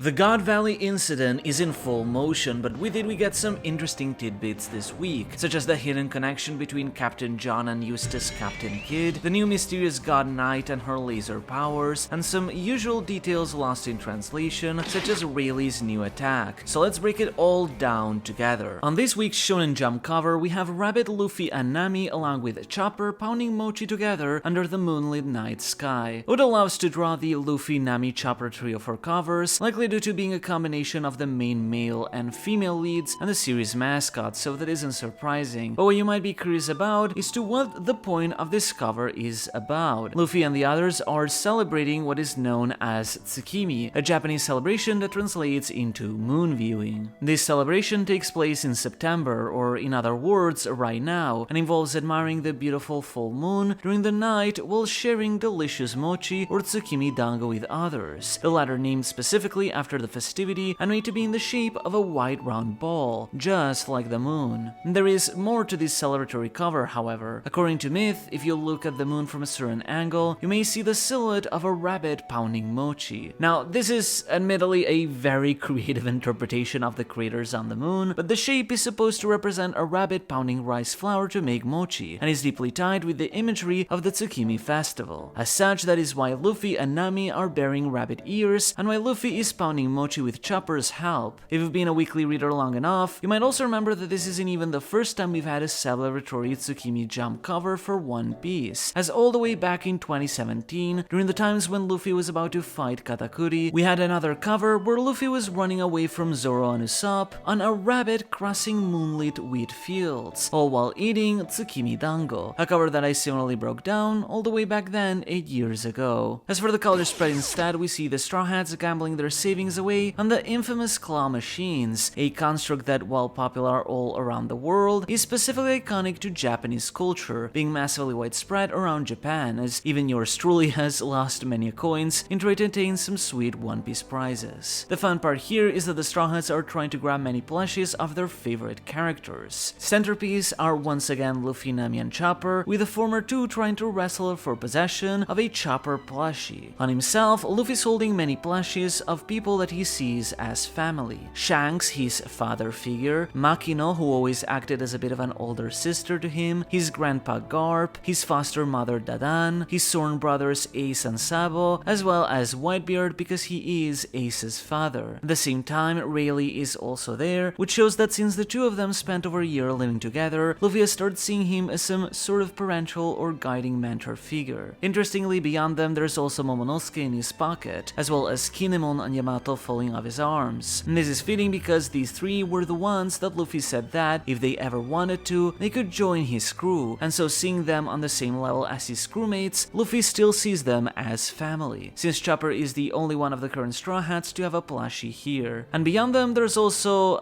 The God Valley incident is in full motion, but with it we get some interesting tidbits this week, such as the hidden connection between Captain John and Eustace Captain Kidd, the new mysterious God Knight and her laser powers, and some usual details lost in translation, such as Rayleigh's new attack. So let's break it all down together. On this week's Shonen Jump cover, we have Rabbit, Luffy, and Nami along with Chopper pounding mochi together under the moonlit night sky. Oda loves to draw the Luffy, Nami, Chopper trio for covers, likely due to being a combination of the main male and female leads and the series mascot, so that isn't surprising. But what you might be curious about is to what the point of this cover is about. Luffy and the others are celebrating what is known as Tsukimi, a Japanese celebration that translates into moon viewing. This celebration takes place in September, or in other words, right now, and involves admiring the beautiful full moon during the night while sharing delicious mochi or Tsukimi dango with others, the latter named specifically after the festivity and made to be in the shape of a white round ball, just like the moon. There is more to this celebratory cover, however. According to myth, if you look at the moon from a certain angle, you may see the silhouette of a rabbit pounding mochi. Now, this is admittedly a very creative interpretation of the craters on the moon, but the shape is supposed to represent a rabbit pounding rice flour to make mochi, and is deeply tied with the imagery of the Tsukimi festival. As such, that is why Luffy and Nami are bearing rabbit ears, and why Luffy is pounding mochi with Chopper's help. If you've been a weekly reader long enough, you might also remember that this isn't even the first time we've had a celebratory Tsukimi Jump cover for One Piece, as all the way back in 2017, during the times when Luffy was about to fight Katakuri, we had another cover where Luffy was running away from Zoro and Usopp on a rabbit crossing moonlit wheat fields, all while eating Tsukimi dango, a cover that I similarly broke down all the way back then 8 years ago. As for the color spread instead, we see the Straw Hats gambling their savings away on the infamous claw machines, a construct that, while popular all around the world, is specifically iconic to Japanese culture, being massively widespread around Japan, as even yours truly has lost many coins in trying to attain some sweet One Piece prizes. The fun part here is that the Straw Hats are trying to grab many plushies of their favorite characters. Centerpiece are once again Luffy, Nami, and Chopper, with the former two trying to wrestle for possession of a Chopper plushie. On himself, Luffy's holding many plushies of people that he sees as family. Shanks, his father figure, Makino, who always acted as a bit of an older sister to him, his grandpa Garp, his foster mother Dadan, his sworn brothers Ace and Sabo, as well as Whitebeard because he is Ace's father. At the same time, Rayleigh is also there, which shows that since the two of them spent over a year living together, Luffy has started seeing him as some sort of parental or guiding mentor figure. Interestingly, beyond them, there's also Momonosuke in his pocket, as well as Kinemon and Yamato falling off his arms. And this is fitting because these three were the ones that Luffy said that, if they ever wanted to, they could join his crew, and so seeing them on the same level as his crewmates, Luffy still sees them as family, since Chopper is the only one of the current Straw Hats to have a plushie here. And beyond them, there's also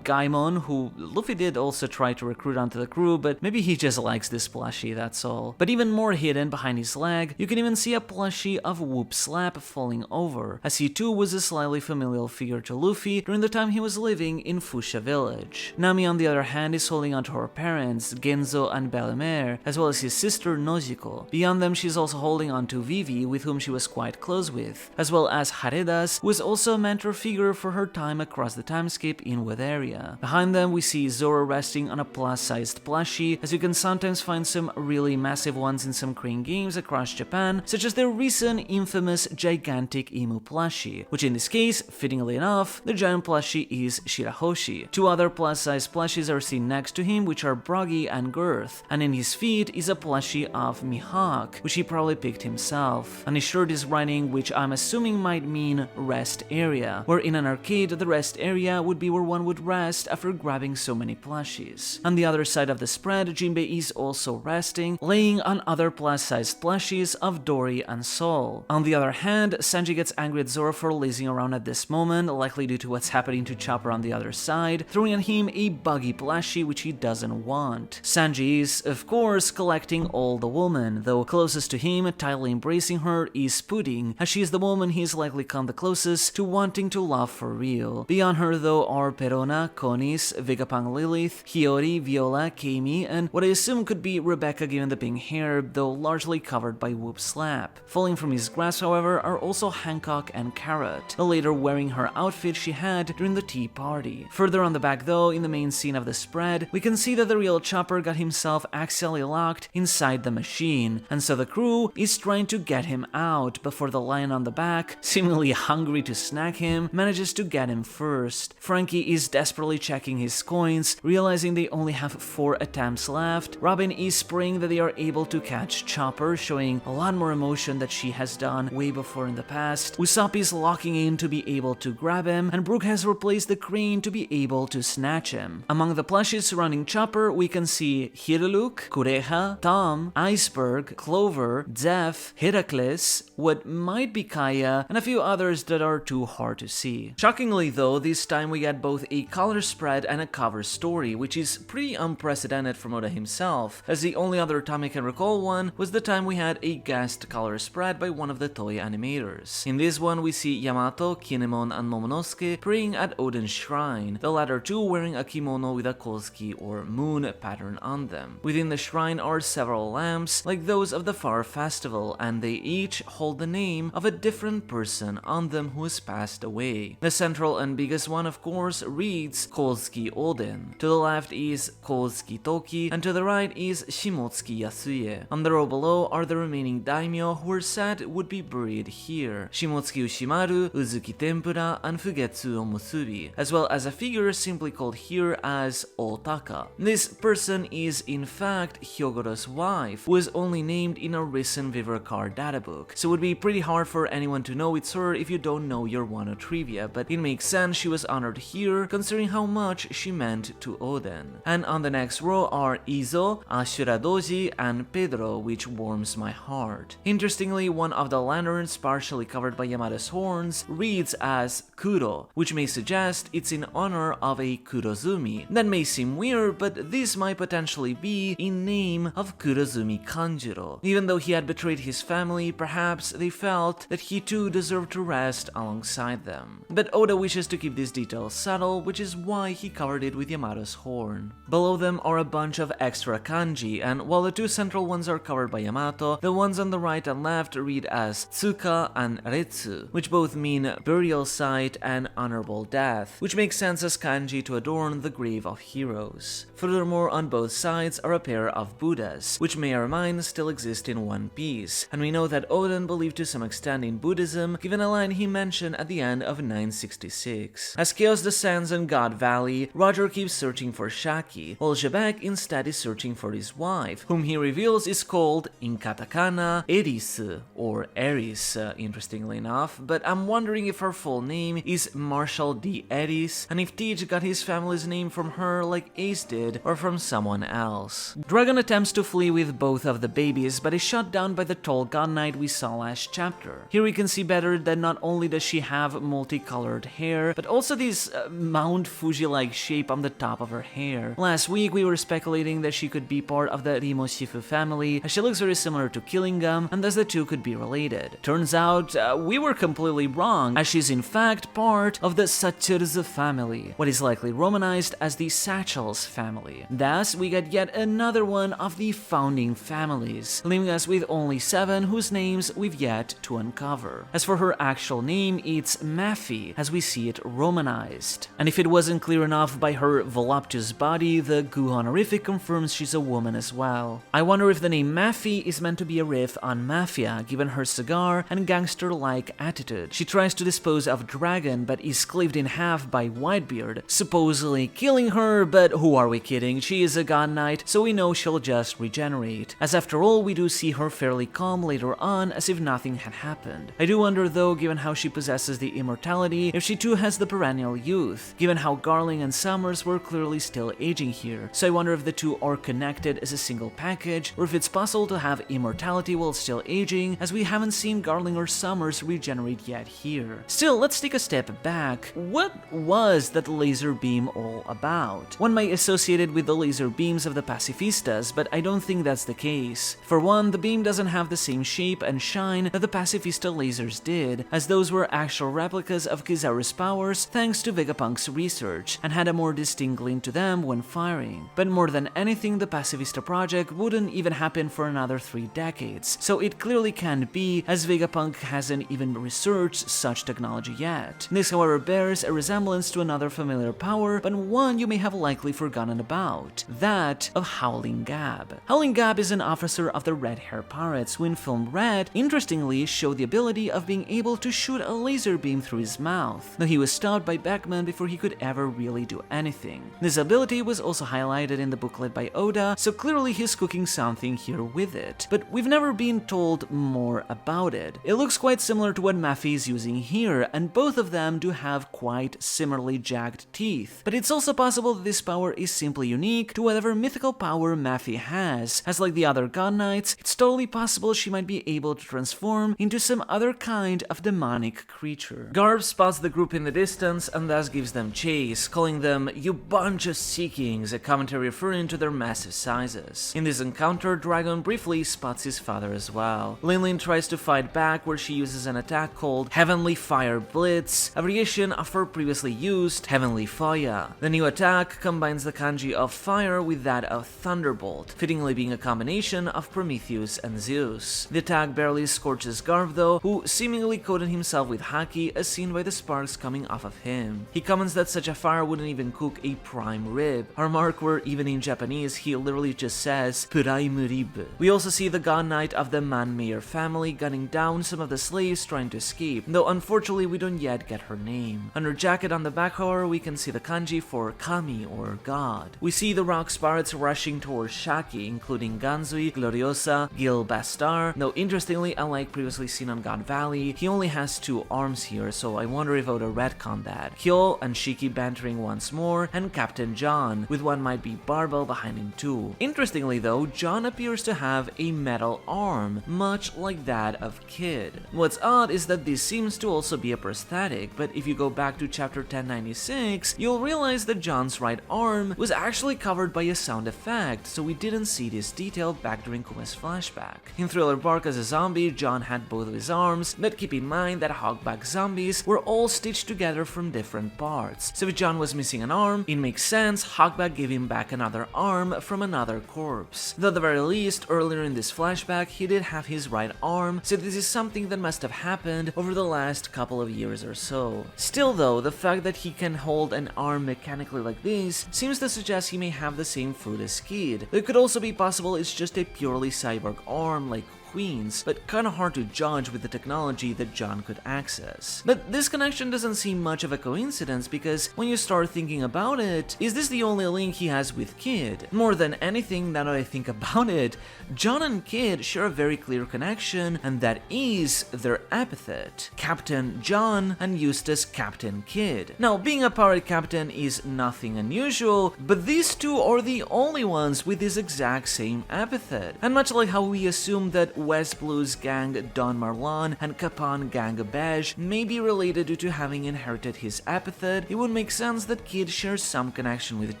Gaimon, who Luffy did also try to recruit onto the crew, but maybe he just likes this plushie, that's all. But even more hidden behind his leg, you can even see a plushie of Whoop Slap falling over, as he too was a slightly familial figure to Luffy during the time he was living in Fusha village. Nami, on the other hand, is holding onto her parents, Genzo and Belle-Mère, as well as his sister Nojiko. Beyond them, she's also holding onto Vivi, with whom she was quite close with, as well as Haredas, who is also a mentor figure for her time across the timeskip in Weatheria. Behind them, we see Zoro resting on a plus-sized plushie, as you can sometimes find some really massive ones in some crane games across Japan, such as the recent infamous gigantic Emu plushie, which in this case, fittingly enough, the giant plushie is Shirahoshi. Two other plus-size plushies are seen next to him, which are Broggy and Girth, and in his feet is a plushie of Mihawk, which he probably picked himself. On his shirt is writing, which I'm assuming might mean rest area, where in an arcade the rest area would be where one would rest after grabbing so many plushies. On the other side of the spread, Jinbei is also resting, laying on other plus-sized plushies of Dory and Sol. On the other hand, Sanji gets angry at Zoro for lazing around at this moment, likely due to what's happening to Chopper on the other side, throwing at him a buggy plushie which he doesn't want. Sanji is, of course, collecting all the women, though closest to him, tightly embracing her, is Pudding, as she is the woman he's likely come the closest to wanting to love for real. Beyond her, though, are Perona, Konis, Vegapunk Lilith, Hiyori, Viola, Kami, and what I assume could be Rebecca given the pink hair, though largely covered by Whoop Slap. Falling from his grasp, however, are also Hancock and Carrot. later wearing her outfit she had during the tea party. Further on the back though, in the main scene of the spread, we can see that the real Chopper got himself axially locked inside the machine, and so the crew is trying to get him out before the lion on the back, seemingly hungry to snack him, manages to get him first. Frankie is desperately checking his coins, realizing they only have 4 attempts left. Robin is praying that they are able to catch Chopper, showing a lot more emotion that she has done way before in the past. Usopp is locking in to be able to grab him, and Brook has replaced the crane to be able to snatch him. Among the plushies surrounding Chopper, we can see Hiruluk, Kureha, Tom, Iceberg, Clover, Zeph, Heracles, what might be Kaya, and a few others that are too hard to see. Shockingly though, this time we get both a color spread and a cover story, which is pretty unprecedented from Oda himself, as the only other time I can recall one was the time we had a guest color spread by one of the toy animators. In this one we see Yamato, Kinemon, and Momonosuke praying at Odin's shrine, the latter two wearing a kimono with a Kozuki or moon pattern on them. Within the shrine are several lamps, like those of the Far Festival, and they each hold the name of a different person on them who has passed away. The central and biggest one, of course, reads Kozuki Odin. To the left is Kozuki Toki, and to the right is Shimotsuki Yasuye. On the row below are the remaining daimyo who were said would be buried here: Shimotsuki Ushimaru, Uzuki Tempura, and Fugetsu Omusubi, as well as a figure simply called here as Otaka. This person is in fact Hyogoro's wife, who is only named in a recent Vivarkar databook, so it would be pretty hard for anyone to know it's her if you don't know your Wano trivia, but it makes sense she was honored here considering how much she meant to Oden. And on the next row are Izo, Ashura Doji, and Pedro, which warms my heart. Interestingly, one of the lanterns partially covered by Yamada's horns reads as Kuro, which may suggest it's in honor of a Kurozumi. That may seem weird, but this might potentially be in name of Kurozumi Kanjuro. Even though he had betrayed his family, perhaps they felt that he too deserved to rest alongside them. But Oda wishes to keep these details subtle, which is why he covered it with Yamada's horn. Below them are a bunch of extra kanji, and while the two central ones are covered by Yamato, the ones on the right and left read as Tsuka and Retsu, which both mean burial site and honorable death, which makes sense as kanji to adorn the grave of heroes. Furthermore, on both sides are a pair of Buddhas, which may or may still exist in One Piece, and we know that Oden believed to some extent in Buddhism, given a line he mentioned at the end of 966. As chaos descends on God Valley, Roger keeps searching for Shaki, while Jebek instead is searching for his wife, whom he reveals is called, in katakana, Eris, or Eris, interestingly enough, but I'm wondering if her full name is Marshall D. Eris, and if Teach got his family's name from her like Ace did, or from someone else. Dragon attempts to flee with both of the babies, but is shot down by the tall god knight we saw last chapter. Here we can see better that not only does she have multicolored hair, but also this Mount Fuji-like shape on the top of her hair. Last week we were speculating that she could be part of the Rimoshifu family, as she looks very similar to Killingam, and thus the two could be related. Turns out we were completely wrong, as she's in fact part of the Sachels family, what is likely romanized as the Sachels family. Thus, we get yet another one of the founding families, leaving us with only 7 whose names we've yet to uncover. As for her actual name, it's Maffey, as we see it romanized. And if it wasn't clear enough by her voluptuous body, the Gu honorific confirms she's a woman as well. I wonder if the name Maffey is meant to be a riff on Mafia, given her cigar and gangster-like attitude. She tries to dispose of Dragon, but is cleaved in half by Whitebeard, supposedly killing her, but who are we kidding? She is a god knight, so we know she'll just regenerate. As after all, we do see her fairly calm later on, as if nothing had happened. I do wonder though, given how she possesses the immortality, if she too has the perennial youth, given how Garling and Sommers were clearly still aging here. So I wonder if the two are connected as a single package, or if it's possible to have immortality while still aging, as we haven't seen Garling or Sommers regenerate yet here. Still, let's take a step back. What was that laser beam all about? One might associate it with the laser beams of the Pacifistas, but I don't think that's the case. For one, the beam doesn't have the same shape and shine that the Pacifista lasers did, as those were actual replicas of Kizaru's powers thanks to Vegapunk's research, and had a more distinct gleam to them when firing. But more than anything, the Pacifista project wouldn't even happen for another 3 decades, so it clearly can't be, as Vegapunk hasn't even researched such such technology yet. This, however, bears a resemblance to another familiar power, but one you may have likely forgotten about, that of Howling Gab. Howling Gab is an officer of the Red Hair Pirates who in film Red, interestingly, showed the ability of being able to shoot a laser beam through his mouth, though he was stopped by Beckman before he could ever really do anything. This ability was also highlighted in the booklet by Oda, so clearly he's cooking something here with it, but we've never been told more about it. It looks quite similar to what Maffey is using here, and both of them do have quite similarly jagged teeth, but it's also possible that this power is simply unique to whatever mythical power Maffey has, as like the other God Knights, it's totally possible she might be able to transform into some other kind of demonic creature. Garb spots the group in the distance and thus gives them chase, calling them "you bunch of sea kings," a commentary referring to their massive sizes. In this encounter, Dragon briefly spots his father as well. Linlin tries to fight back, where she uses an attack called Heavenly Fire Blitz, a variation of her previously used Heavenly Foya. The new attack combines the kanji of fire with that of Thunderbolt, fittingly being a combination of Prometheus and Zeus. The attack barely scorches Garv though, who seemingly coated himself with haki as seen by the sparks coming off of him. He comments that such a fire wouldn't even cook a prime rib, a remark where even in Japanese he literally just says prime rib. We also see the God Knight of the Man-Mayer family gunning down some of the slaves trying to escape, though unfortunately we don't yet get her name. On her jacket on the back, however, we can see the kanji for kami or god. We see the rock pirates rushing towards Shaki, including Ganzui, Gloriosa, Gil Bastar, though interestingly, unlike previously seen on God Valley, he only has 2 arms here, so I wonder if I would retcon that. Hyo and Shiki bantering once more, and Captain John, with what might be Barbel behind him too. Interestingly though, John appears to have a metal arm, much like that of Kid. What's odd is that this seems to also be a prosthetic, but if you go back to chapter 1096, you'll realize that John's right arm was actually covered by a sound effect, so we didn't see this detail back during Kuma's flashback. In Thriller Bark as a zombie, John had both of his arms, but keep in mind that Hogback zombies were all stitched together from different parts, so if John was missing an arm, it makes sense Hogback gave him back another arm from another corpse. Though at the very least, earlier in this flashback, he did have his right arm, so this is something that must have happened over the last couple of years or so. Still though, the fact that he can hold an arm mechanically like this seems to suggest he may have the same fruit as Kid. It could also be possible it's just a purely cyborg arm like Queen's, but kinda hard to judge with the technology that John could access. But this connection doesn't seem much of a coincidence, because when you start thinking about it, is this the only link he has with Kid? More than anything, now that I think about it, John and Kid share a very clear connection, and that is their epithet. Captain John and Eustace Captain Kid. Now, being a pirate captain is nothing unusual, but these two are the only ones with this exact same epithet. And much like how we assume that West Blue's gang Don Marlon and Capon gang Beige may be related due to having inherited his epithet, it would make sense that Kid shares some connection with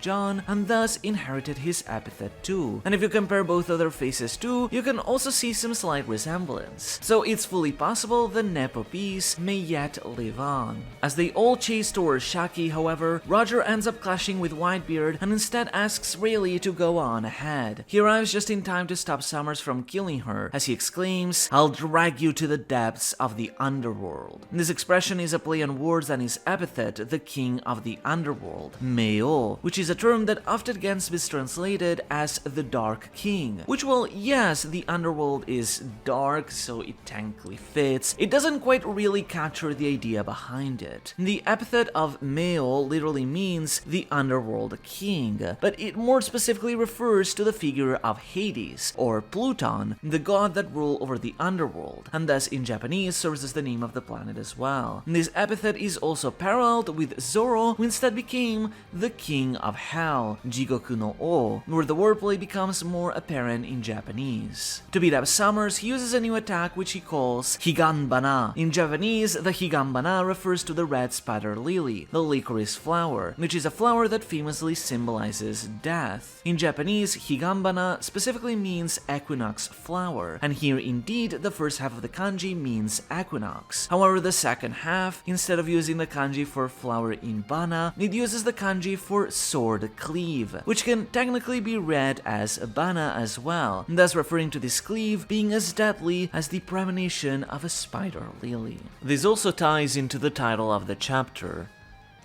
John and thus inherited his epithet too. And if you compare both of their faces too, you can also see some slight resemblance. So it's fully possible the Nepo piece may yet live on. As they all chase towards Shaki, however, Roger ends up clashing with Whitebeard and instead asks Rayleigh to go on ahead. He arrives just in time to stop Sommers from killing her, as he exclaims, "I'll drag you to the depths of the underworld." This expression is a play on words and his epithet, the king of the underworld, Meo, which is a term that often gets mistranslated as the Dark King, which, well, yes, the underworld is dark, so it technically fits. It doesn't quite really capture the idea behind it. The epithet of Meo literally means the underworld king, but it more specifically refers to the figure of Hades, or Pluton, the god that rule over the underworld, and thus in Japanese serves as the name of the planet as well. This epithet is also paralleled with Zoro, who instead became the king of hell, Jigoku no O, where the wordplay becomes more apparent in Japanese. To beat up Sommers, he uses a new attack which he calls Higanbana. In Japanese, the Higanbana refers to the red spider lily, the licorice flower, which is a flower that famously symbolizes death. In Japanese, Higanbana specifically means equinox flower, and and here indeed the first half of the kanji means equinox. However, the second half, instead of using the kanji for flower in bana, it uses the kanji for sword cleave, which can technically be read as bana as well, thus referring to this cleave being as deadly as the premonition of a spider lily. This also ties into the title of the chapter,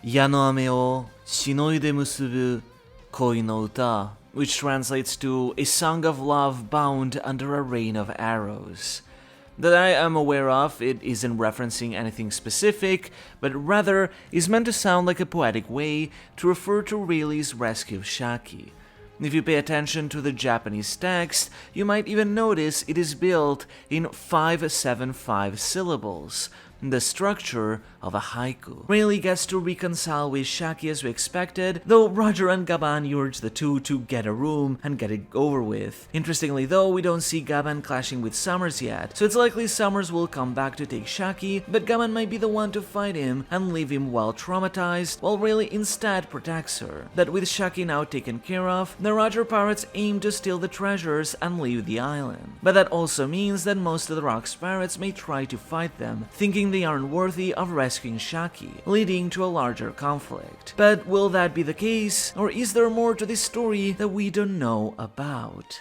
Ya no ame o shinoide musubu koi no uta, which translates to a song of love bound under a rain of arrows. That I am aware of, it isn't referencing anything specific, but rather is meant to sound like a poetic way to refer to Rayleigh's rescue of Shaki. If you pay attention to the Japanese text, you might even notice it is built in 5-7-5 syllables, the structure of a haiku. Rayleigh gets to reconcile with Shaki as we expected, though Roger and Gaban urge the two to get a room and get it over with. Interestingly though, we don't see Gaban clashing with Sommers yet, so it's likely Sommers will come back to take Shaki, but Gaban might be the one to fight him and leave him well traumatized, while Rayleigh instead protects her. That with Shaki now taken care of, the Roger pirates aim to steal the treasures and leave the island. But that also means that most of the Rocks pirates may try to fight them, thinking they aren't worthy of rescuing Shaki, leading to a larger conflict. But will that be the case, or is there more to this story that we don't know about?